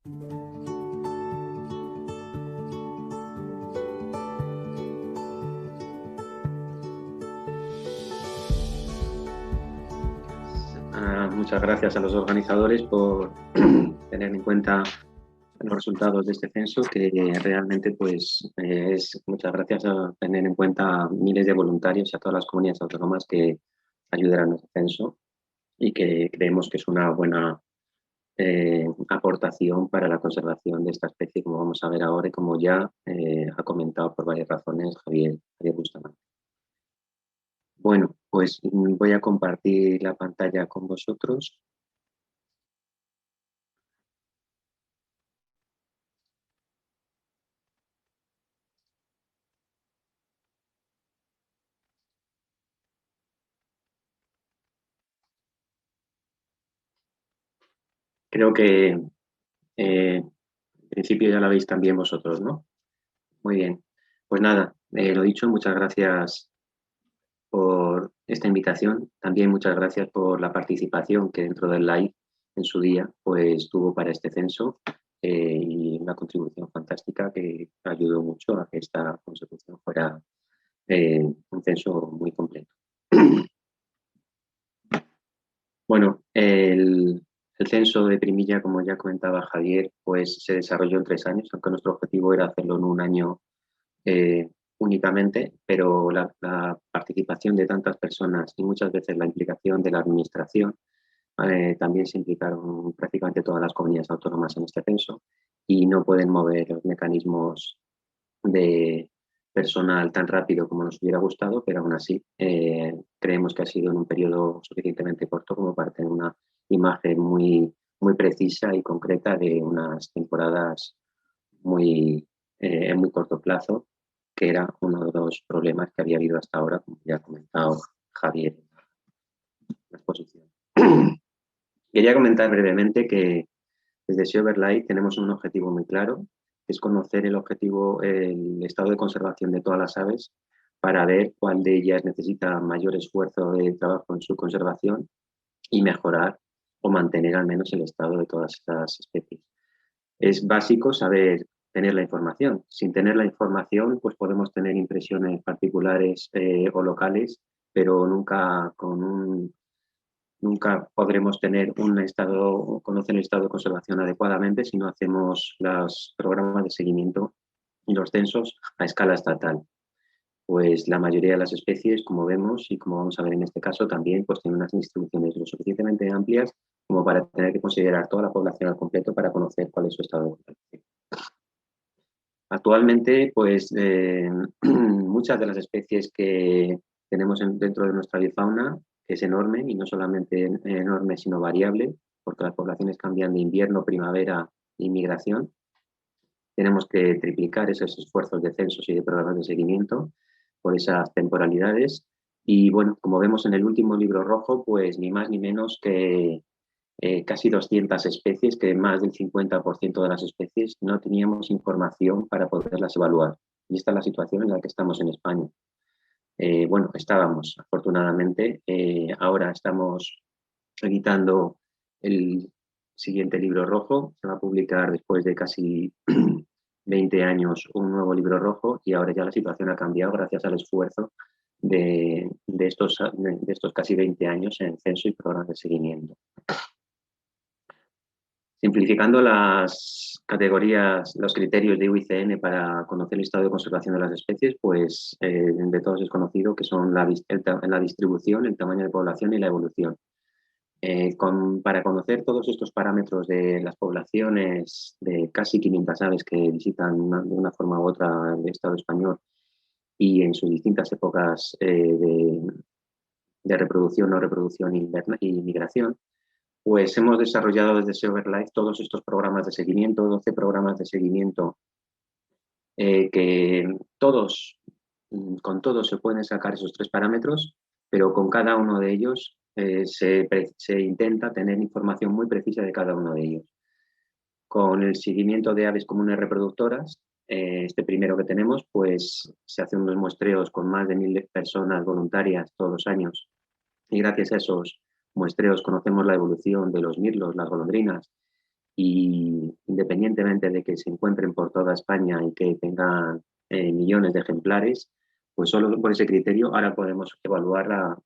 Muchas gracias a los organizadores por tener en cuenta los resultados de este censo, que realmente pues es muchas gracias a tener en cuenta miles de voluntarios y a todas las comunidades autónomas que ayudarán a este censo y que creemos que es una buena aportación para la conservación de esta especie, como vamos a ver ahora y como ya ha comentado por varias razones Javier Bustamante. Bueno, pues voy a compartir la pantalla con vosotros. Creo que en principio ya la veis también vosotros, ¿no? Muy bien. Pues nada, lo dicho, muchas gracias por esta invitación. También muchas gracias por la participación que dentro del live en su día pues tuvo para este censo y una contribución fantástica que ayudó mucho a que esta consecución fuera un censo muy completo. Bueno, el censo de Primilla, como ya comentaba Javier, pues se desarrolló en 3 años, aunque nuestro objetivo era hacerlo en un año únicamente, pero la participación de tantas personas y muchas veces la implicación de la administración, también se implicaron prácticamente todas las comunidades autónomas en este censo y no pueden mover los mecanismos de personal tan rápido como nos hubiera gustado, pero aún así creemos que ha sido en un periodo suficientemente corto como para tener una imagen muy precisa y concreta de unas temporadas en muy corto plazo, que era uno de los problemas que había habido hasta ahora, como ya ha comentado Javier en la exposición. Quería comentar brevemente que desde Silverlight tenemos un objetivo muy claro, que es conocer el estado de conservación de todas las aves para ver cuál de ellas necesita mayor esfuerzo de trabajo en su conservación y mejorar o mantener al menos el estado de todas estas especies. Es básico saber tener la información. Sin tener la información, pues podemos tener impresiones particulares o locales, pero nunca podremos conocer el estado de conservación adecuadamente si no hacemos los programas de seguimiento y los censos a escala estatal. Pues la mayoría de las especies, como vemos y como vamos a ver en este caso, también pues tienen unas distribuciones lo suficientemente amplias como para tener que considerar toda la población al completo para conocer cuál es su estado de conservación. Actualmente, pues muchas de las especies que tenemos dentro de nuestra bifauna, que es enorme, y no solamente enorme, sino variable, porque las poblaciones cambian de invierno, primavera y migración. Tenemos que triplicar esos esfuerzos de censos y de programas de seguimiento por esas temporalidades. Y bueno, como vemos en el último libro rojo, pues ni más ni menos que casi 200 especies, que más del 50% de las especies no teníamos información para poderlas evaluar. Y esta es la situación en la que estamos en España. Bueno, estábamos, afortunadamente. Ahora estamos editando el siguiente libro rojo. Se va a publicar después de casi 20 años un nuevo libro rojo y ahora ya la situación ha cambiado gracias al esfuerzo de estos casi 20 años en censo y programas de seguimiento. Simplificando las categorías, los criterios de UICN para conocer el estado de conservación de las especies, pues de todos es conocido que son la distribución, el tamaño de población y la evolución. Para conocer todos estos parámetros de las poblaciones de casi 500 aves que visitan de una forma u otra el Estado español y en sus distintas épocas de reproducción, no reproducción y migración, pues hemos desarrollado desde Silverlight todos estos programas de seguimiento, 12 programas de seguimiento que con todos se pueden sacar esos 3 parámetros, pero con cada uno de ellos se intenta tener información muy precisa de cada uno de ellos. Con el seguimiento de aves comunes reproductoras, este primero que tenemos, pues se hacen unos muestreos con más de 1000 personas voluntarias todos los años y gracias a esos muestreos conocemos la evolución de los mirlos, las golondrinas y independientemente independientemente de que se encuentren por toda España y que tengan millones de ejemplares, pues solo por ese criterio ahora podemos evaluar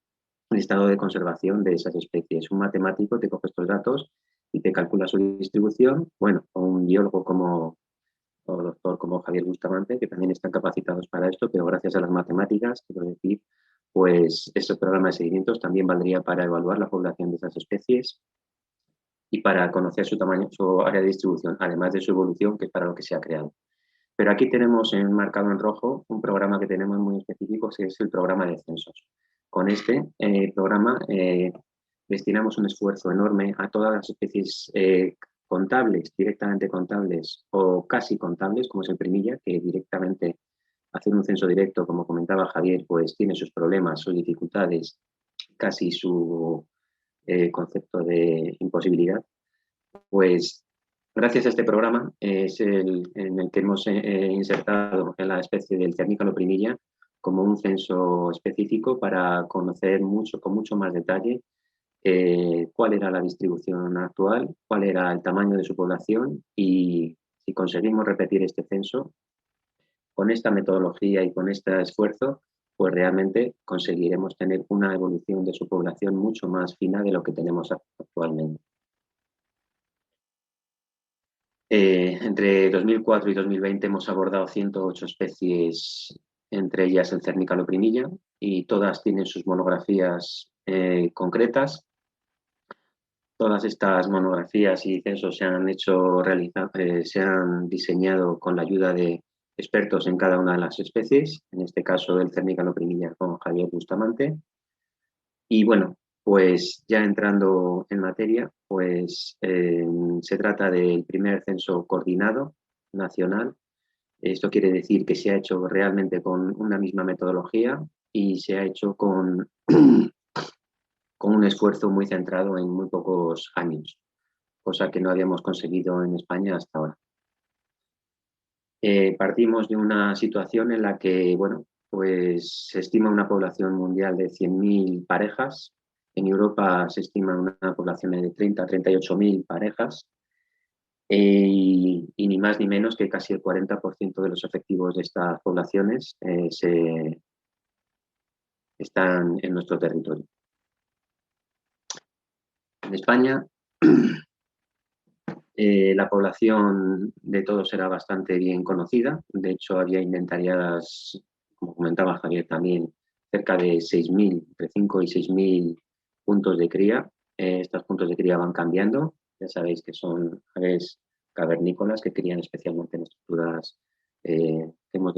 el estado de conservación de esas especies. Un matemático te coge estos datos y te calcula su distribución, bueno, o un biólogo o doctor como Javier Bustamante, que también están capacitados para esto, pero gracias a las matemáticas, quiero decir, pues ese programa de seguimientos también valdría para evaluar la población de esas especies y para conocer su tamaño, su área de distribución, además de su evolución, que es para lo que se ha creado. Pero aquí tenemos enmarcado en rojo un programa que tenemos muy específico, que es el programa de censos. Con este programa destinamos un esfuerzo enorme a todas las especies contables, directamente contables o casi contables, como es el primilla, que directamente hacer un censo directo, como comentaba Javier, pues tiene sus problemas, sus dificultades, casi su concepto de imposibilidad. Pues gracias a este programa es en el que hemos insertado en la especie del cernícalo primilla como un censo específico para conocer con mucho más detalle cuál era la distribución actual, cuál era el tamaño de su población y si conseguimos repetir este censo con esta metodología y con este esfuerzo, pues realmente conseguiremos tener una evolución de su población mucho más fina de lo que tenemos actualmente. Entre 2004 y 2020 hemos abordado 108 especies, entre ellas el cernícalo primilla, y todas tienen sus monografías concretas. Todas estas monografías y censos se han se han diseñado con la ayuda de expertos en cada una de las especies, en este caso el cernícalo primilla con Javier Bustamante. Y bueno, pues ya entrando en materia, pues se trata del primer censo coordinado nacional. Esto quiere decir que se ha hecho realmente con una misma metodología y se ha hecho con, con un esfuerzo muy centrado en muy pocos años, cosa que no habíamos conseguido en España hasta ahora. Partimos de una situación en la que, bueno, pues se estima una población mundial de 100.000 parejas. En Europa se estima una población de 30 a 38.000 parejas. Y ni más ni menos que casi el 40% de los efectivos de estas poblaciones están en nuestro territorio. En España, la población de todos era bastante bien conocida. De hecho, había inventariadas, como comentaba Javier también, cerca de 6.000, entre 5 y 6.000 puntos de cría. Estos puntos de cría van cambiando. Ya sabéis que son aves cavernícolas que crían especialmente en estructuras que hemos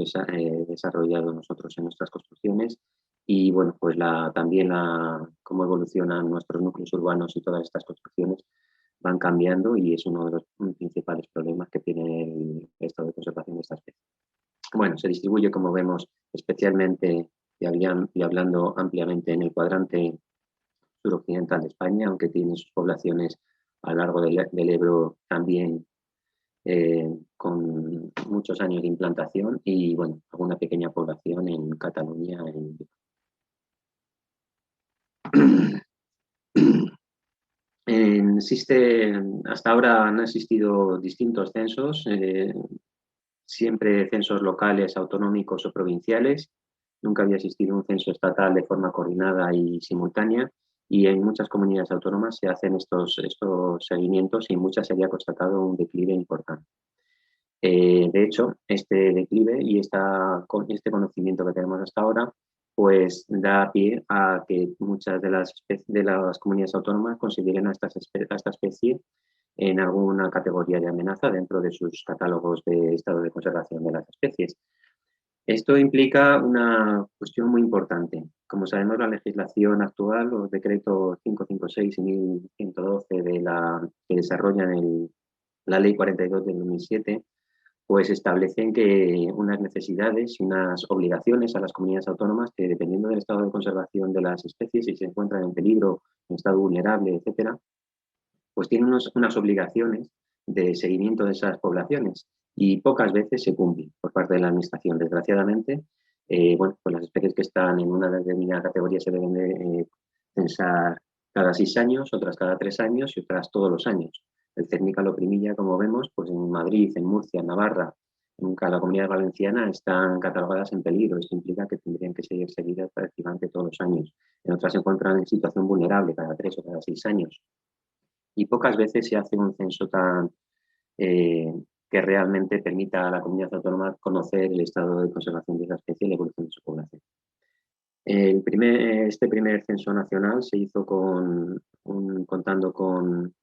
desarrollado nosotros en nuestras construcciones. Y bueno, pues también cómo evolucionan nuestros núcleos urbanos y todas estas construcciones van cambiando y es uno de los principales problemas que tiene el estado de conservación de esta especie. Bueno, se distribuye, como vemos, especialmente y hablando ampliamente en el cuadrante suroccidental de España, aunque tiene sus poblaciones a lo largo del Ebro también con muchos años de implantación y, bueno, alguna pequeña población en Cataluña. Hasta ahora han existido distintos censos, siempre censos locales, autonómicos o provinciales. Nunca había existido un censo estatal de forma coordinada y simultánea y en muchas comunidades autónomas se hacen estos seguimientos y en muchas se había constatado un declive importante. De hecho, este declive y este conocimiento que tenemos hasta ahora pues da pie a que muchas de las comunidades autónomas consideren a esta especie en alguna categoría de amenaza dentro de sus catálogos de estado de conservación de las especies. Esto implica una cuestión muy importante. Como sabemos, la legislación actual, los decretos 556 y 1112 que desarrollan la Ley 42 del 2007, pues establecen que unas necesidades y unas obligaciones a las comunidades autónomas que, dependiendo del estado de conservación de las especies, si se encuentran en peligro, en estado vulnerable, etcétera, pues tienen unas obligaciones de seguimiento de esas poblaciones y pocas veces se cumplen por parte de la Administración. Desgraciadamente, bueno, pues las especies que están en una determinada categoría se deben de censar cada 6 años, otras cada 3 años y otras todos los años. El Cernícalo Loprimilla, como vemos, pues en Madrid, en Murcia, en Navarra, en la Comunidad Valenciana están catalogadas en peligro. Esto implica que tendrían que ser seguidas prácticamente todos los años. En otras se encuentran en situación vulnerable cada 3 o cada 6 años. Y pocas veces se hace un censo que realmente permita a la comunidad autónoma conocer el estado de conservación de esa especie y la evolución de su población. Este primer censo nacional se hizo contando con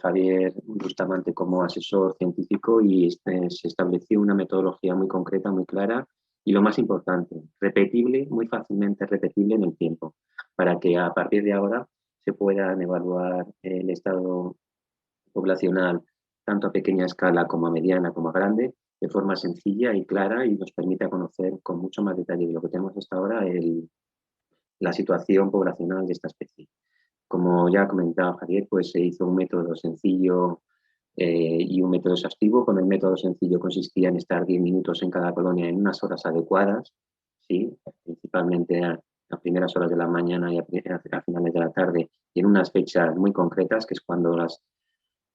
Javier Bustamante como asesor científico y se estableció una metodología muy concreta, muy clara y lo más importante, repetible, muy fácilmente repetible en el tiempo, para que a partir de ahora se puedan evaluar el estado poblacional tanto a pequeña escala como a mediana como a grande, de forma sencilla y clara y nos permita conocer con mucho más detalle de lo que tenemos hasta ahora la situación poblacional de esta especie. Como ya ha comentado Javier, pues se hizo un método sencillo y un método exhaustivo. Con el método sencillo consistía en estar 10 minutos en cada colonia en unas horas adecuadas, ¿sí? Principalmente a primeras horas de la mañana y a finales de la tarde, y en unas fechas muy concretas, que es cuando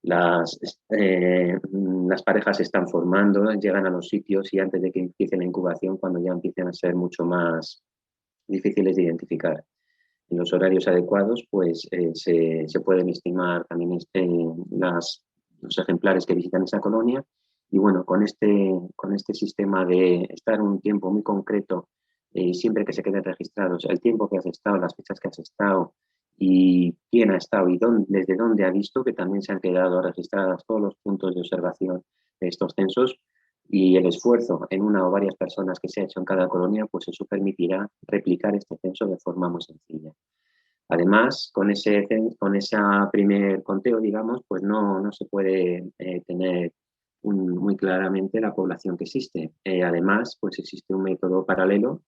las parejas se están formando, llegan a los sitios y antes de que empiece la incubación, cuando ya empiecen a ser mucho más difíciles de identificar. En los horarios adecuados, pues se pueden estimar también los ejemplares que visitan esa colonia. Y bueno, con este sistema de estar un tiempo muy concreto, siempre que se queden registrados, el tiempo que has estado, las fechas que has estado y quién ha estado y desde dónde ha visto, que también se han quedado registrados todos los puntos de observación de estos censos, y el esfuerzo en una o varias personas que se ha hecho en cada colonia, pues eso permitirá replicar este censo de forma muy sencilla. Además, con ese primer conteo, digamos, pues no se puede tener muy claramente la población que existe. Además, pues existe un método paralelo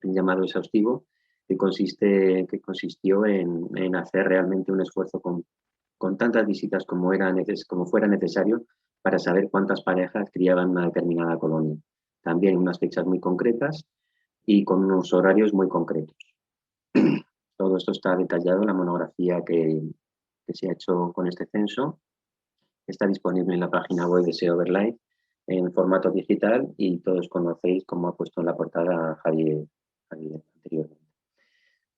llamado exhaustivo que consistió en hacer realmente un esfuerzo con tantas visitas como fuera necesario para saber cuántas parejas criaban una determinada colonia. También unas fechas muy concretas y con unos horarios muy concretos. Todo esto está detallado en la monografía que se ha hecho con este censo. Está disponible en la página web de SEO Overlife en formato digital y todos conocéis, como ha puesto en la portada Javier anteriormente.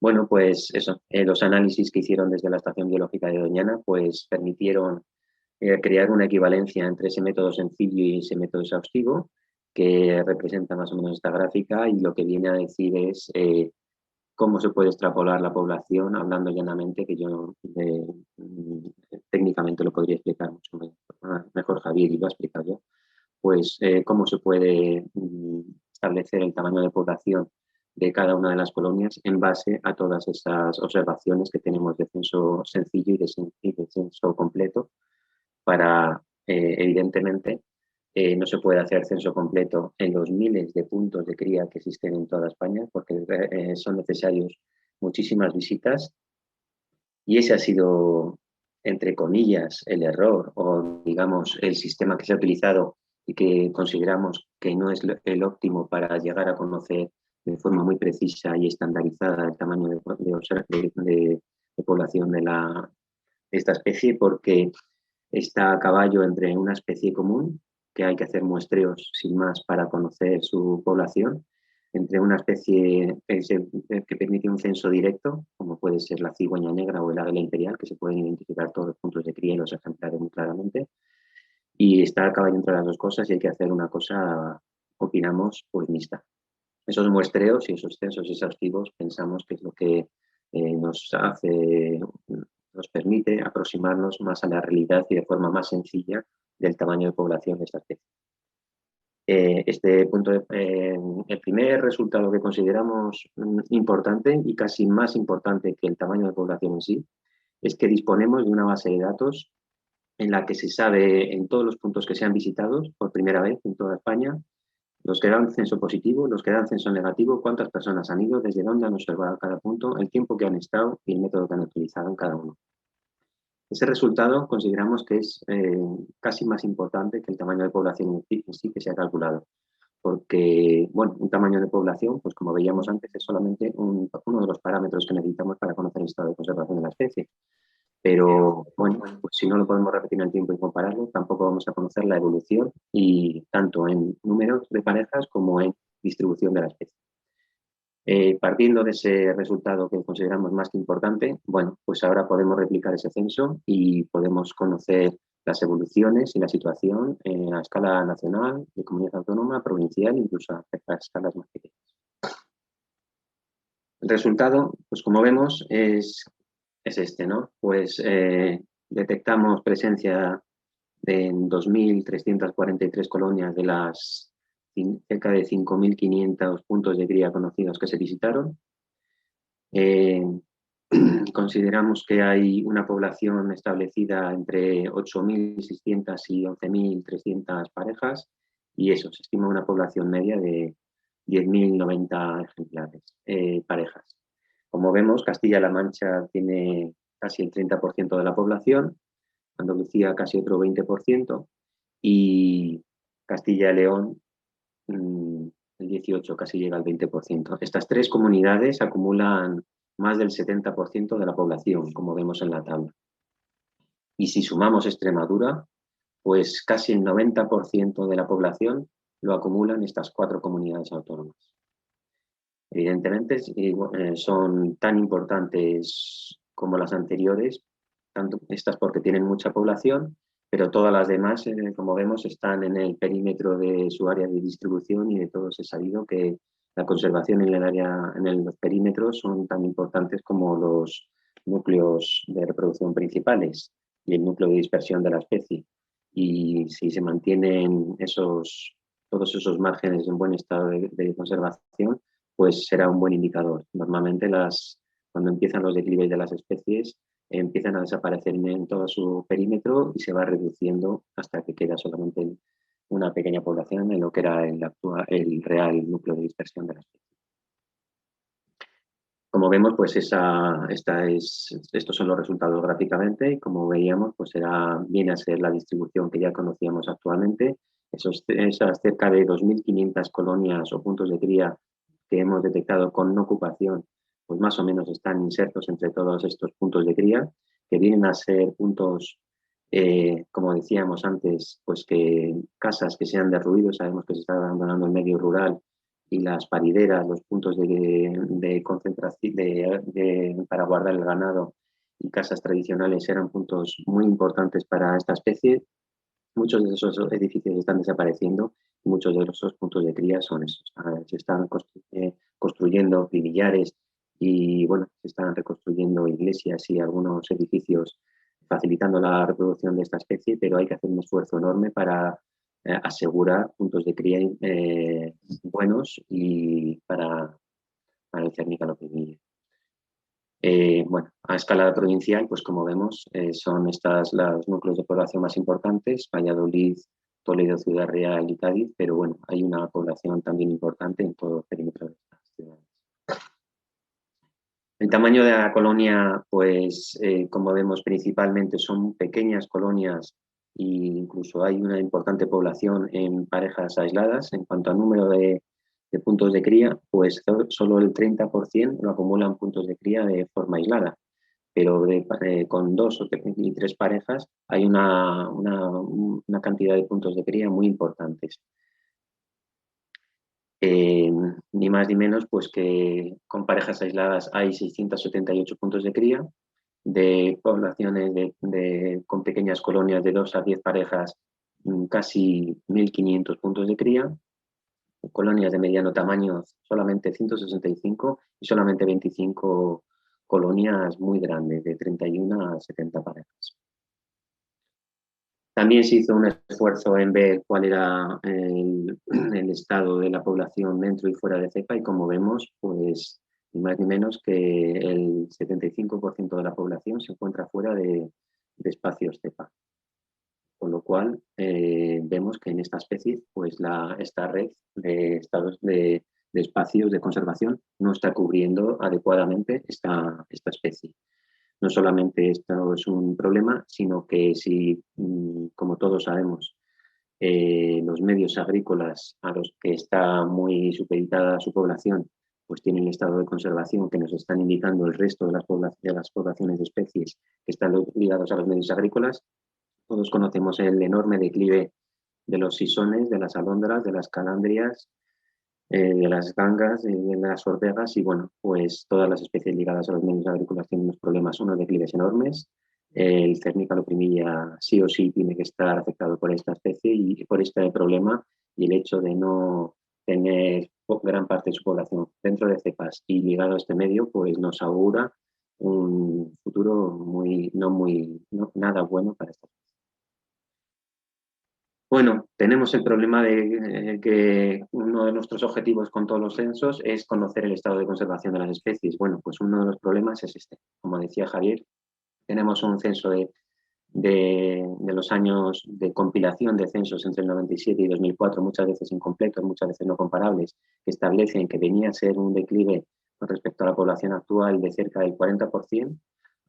Bueno, pues eso, los análisis que hicieron desde la Estación Biológica de Doñana pues permitieron crear una equivalencia entre ese método sencillo y ese método exhaustivo, que representa más o menos esta gráfica, y lo que viene a decir es cómo se puede extrapolar la población, hablando llanamente, que yo técnicamente lo podría explicar mucho mejor Javier y lo ha explicado yo, pues cómo se puede establecer el tamaño de población de cada una de las colonias en base a todas esas observaciones que tenemos de censo sencillo y de censo completo para, evidentemente, no se puede hacer censo completo en los miles de puntos de cría que existen en toda España porque son necesarios muchísimas visitas, y ese ha sido, entre comillas, el error o, digamos, el sistema que se ha utilizado y que consideramos que no es el óptimo para llegar a conocer de forma muy precisa y estandarizada el tamaño de población de esta especie, porque está a caballo entre una especie común, que hay que hacer muestreos sin más para conocer su población, entre una especie que permite un censo directo, como puede ser la cigüeña negra o el águila imperial, que se pueden identificar todos los puntos de cría y los ejemplares muy claramente, y está a caballo entre las dos cosas y hay que hacer una cosa, opinamos, pues mixta. Esos muestreos y esos censos exhaustivos pensamos que es lo que nos permite aproximarnos más a la realidad y de forma más sencilla del tamaño de población de esta especie. El primer resultado que consideramos importante y casi más importante que el tamaño de población en sí es que disponemos de una base de datos en la que se sabe en todos los puntos que sean visitados por primera vez en toda España, los que dan censo positivo, los que dan censo negativo, cuántas personas han ido, desde dónde han observado cada punto, el tiempo que han estado y el método que han utilizado en cada uno. Ese resultado consideramos que es casi más importante que el tamaño de población en sí que se ha calculado, porque, bueno, un tamaño de población, pues como veíamos antes, es solamente uno de los parámetros que necesitamos para conocer el estado de conservación de la especie. Pero bueno, pues si no lo podemos repetir en el tiempo y compararlo, tampoco vamos a conocer la evolución y tanto en números de parejas como en distribución de la especie. Partiendo de ese resultado que consideramos más que importante, bueno, pues ahora podemos replicar ese censo y podemos conocer las evoluciones y la situación a escala nacional, de comunidad autónoma, provincial, incluso a escalas más pequeñas. El resultado, pues como vemos, es este, ¿no? Pues detectamos presencia en 2.343 colonias de las cerca de 5.500 puntos de cría conocidos que se visitaron. Consideramos que hay una población establecida entre 8.600 y 11.300 parejas y eso, se estima una población media de 10.090 ejemplares, parejas. Como vemos, Castilla-La Mancha tiene casi el 30% de la población, Andalucía casi otro 20% y Castilla-León el 18%, casi llega al 20%. Estas tres comunidades acumulan más del 70% de la población, como vemos en la tabla. Y si sumamos Extremadura, pues casi el 90% de la población lo acumulan estas cuatro comunidades autónomas. Evidentemente, son tan importantes como las anteriores, tanto estas porque tienen mucha población, pero todas las demás, como vemos, están en el perímetro de su área de distribución y de todos es sabido que la conservación en el área, en los perímetros son tan importantes como los núcleos de reproducción principales y el núcleo de dispersión de la especie. Y si se mantienen todos esos márgenes en buen estado de conservación, pues será un buen indicador. Normalmente cuando empiezan los declives de las especies, empiezan a desaparecer en todo su perímetro y se va reduciendo hasta que queda solamente una pequeña población en lo que era el real núcleo de dispersión de la especie. Como vemos, pues estos son los resultados gráficamente y como veíamos, pues viene a ser la distribución que ya conocíamos actualmente. Esas cerca de 2.500 colonias o puntos de cría que hemos detectado con no ocupación, pues más o menos están insertos entre todos estos puntos de cría, que vienen a ser puntos, como decíamos antes, pues que casas que sean derruidos, sabemos que se está abandonando el medio rural y las parideras, los puntos de concentración para guardar el ganado y casas tradicionales eran puntos muy importantes para esta especie. Muchos de esos edificios están desapareciendo y muchos de esos puntos de cría son esos. Se están construyendo pillares y bueno, se están reconstruyendo iglesias y algunos edificios facilitando la reproducción de esta especie, pero hay que hacer un esfuerzo enorme para asegurar puntos de cría buenos y para el cernícalo pepinillo. Bueno, a escala provincial, pues como vemos, son los núcleos de población más importantes, Valladolid, Toledo, Ciudad Real y Cádiz, pero bueno, hay una población también importante en todo el perímetro de estas ciudades. El tamaño de la colonia, pues como vemos, principalmente son pequeñas colonias e incluso hay una importante población en parejas aisladas. En cuanto al número de puntos de cría, pues solo el 30% lo acumulan puntos de cría de forma aislada, pero con dos y tres parejas hay una cantidad de puntos de cría muy importantes. Ni más ni menos, pues que con parejas aisladas hay 678 puntos de cría, de poblaciones con pequeñas colonias de 2 a 10 parejas, casi 1.500 puntos de cría, colonias de mediano tamaño solamente 165 y solamente 25 colonias muy grandes, de 31 a 70 parejas. También se hizo un esfuerzo en ver cuál era el estado de la población dentro y fuera de cepa y como vemos, pues ni más ni menos que el 75% de la población se encuentra fuera de espacios cepa. Con lo cual vemos que en esta especie, pues esta red de estados de espacios de conservación no está cubriendo adecuadamente esta especie. No solamente esto es un problema, sino que si, como todos sabemos, los medios agrícolas a los que está muy supeditada su población, pues tienen estado de conservación que nos están indicando el resto de las poblaciones de especies que están ligados a los medios agrícolas. Todos conocemos el enorme declive de los sisones, de las alondras, de las calandrias, de las gangas, de las ortegas y bueno, pues todas las especies ligadas a los medios agrícolas tienen unos problemas, unos declives enormes. El Cernícalo primilla sí o sí tiene que estar afectado por esta especie y por este problema, y el hecho de no tener gran parte de su población dentro de cepas y ligado a este medio, pues nos augura un futuro nada bueno para esta especie. Bueno, tenemos el problema de que uno de nuestros objetivos con todos los censos es conocer el estado de conservación de las especies. Bueno, pues uno de los problemas es este. Como decía Javier, tenemos un censo de los años de compilación de censos entre el 97 y 2004, muchas veces incompletos, muchas veces no comparables, que establecen que venía a ser un declive con respecto a la población actual de cerca del 40%.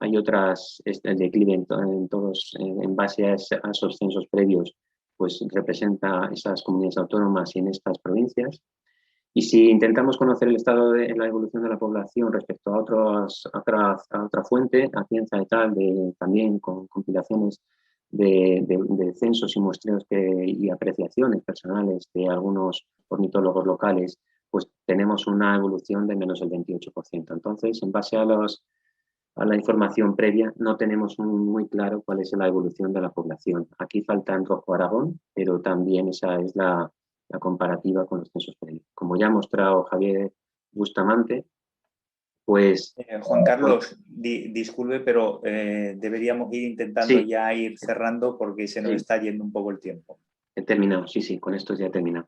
Hay otras, el declive en base a esos censos previos, pues representa esas comunidades autónomas y en estas provincias. Y si intentamos conocer el estado de la evolución de la población respecto a otra fuente, a ciencia y tal, también con compilaciones de censos y muestreos y apreciaciones personales de algunos ornitólogos locales, pues tenemos una evolución de menos del 28%. Entonces, en base a la información previa, no tenemos muy claro cuál es la evolución de la población. Aquí falta en rojo Aragón, pero también esa es la comparativa con los censos previos. Como ya ha mostrado Javier Bustamante, pues... Juan Carlos, disculpe, pero deberíamos ir intentando sí, ya ir cerrando porque se nos está yendo un poco el tiempo. He terminado, sí, con esto ya he terminado.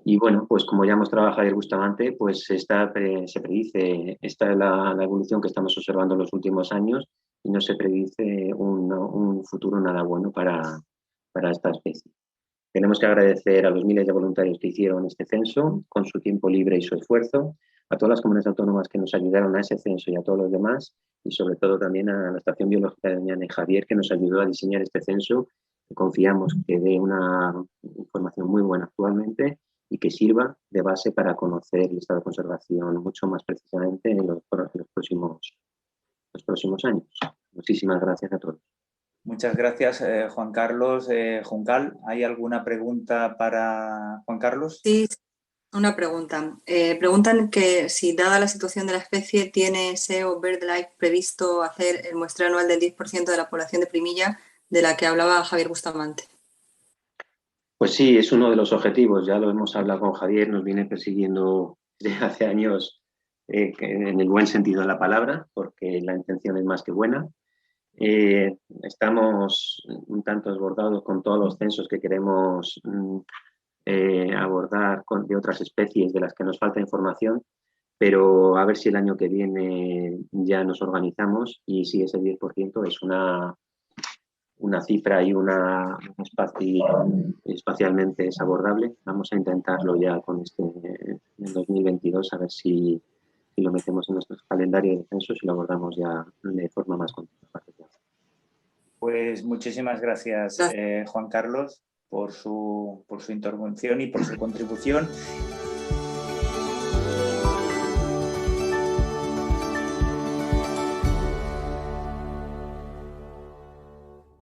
Y bueno, pues como ya hemos trabajado Javier Bustamante, pues se predice, esta es la evolución que estamos observando en los últimos años y no se predice un futuro nada bueno para esta especie. Tenemos que agradecer a los miles de voluntarios que hicieron este censo con su tiempo libre y su esfuerzo, a todas las comunidades autónomas que nos ayudaron a ese censo y a todos los demás, y sobre todo también a la Estación Biológica de Doñana y Javier, que nos ayudó a diseñar este censo, que confiamos que dé una información muy buena actualmente y que sirva de base para conocer el estado de conservación mucho más precisamente en los próximos años. Muchísimas gracias a todos. Muchas gracias, Juan Carlos. Juncal, ¿hay alguna pregunta para Juan Carlos? Sí, una pregunta. Preguntan que si, dada la situación de la especie, tiene SEO BirdLife previsto hacer el muestreo anual del 10% de la población de primilla de la que hablaba Javier Bustamante. Pues sí, es uno de los objetivos. Ya lo hemos hablado con Javier, nos viene persiguiendo desde hace años en el buen sentido de la palabra, porque la intención es más que buena. Estamos un tanto desbordados con todos los censos que queremos abordar de otras especies de las que nos falta información, pero a ver si el año que viene ya nos organizamos y si ese 10% es una cifra y espacialmente es abordable. Vamos a intentarlo ya con en 2022, a ver si lo metemos en nuestro calendario de censos y lo abordamos ya de forma más continua. Pues muchísimas gracias, Juan Carlos, por su intervención y por su contribución.